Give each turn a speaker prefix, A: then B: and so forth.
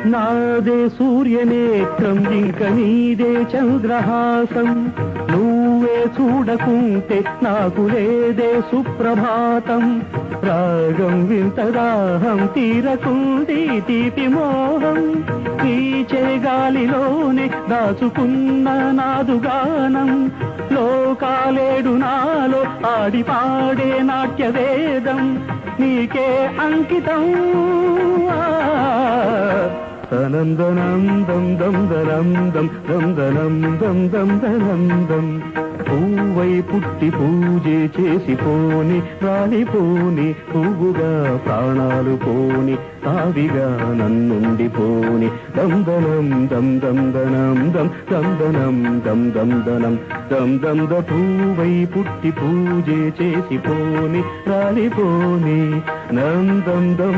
A: నాదే సూర్యనేత్రం ఇంక నీదే చంద్రహాసం నువ్వే చూడకుంటే నాకు లేదే సుప్రభాతం రాగం వింతదాహం తీరకుండి తీపి మోహం పీచే గాలిలోనే దాచుకున్న నాదుగానం లోకాలేడు నాలో ఆడి పాడే నాట్య వేదం నీకే అంకితం తనందనం దం దం దరం దం దం దనం దం దం దనం దం పువ్వై పుట్టి పూజే చేసిపోని రాలిపోని పువ్వుగా ప్రాణాలు పోని తావిగా నన్నుండి పోని దందనం దం దం దనం దం దందనం దం దం దనం దం దం ద పువ్వై పుట్టి పూజే చేసిపోని రాలిపోని నందం దం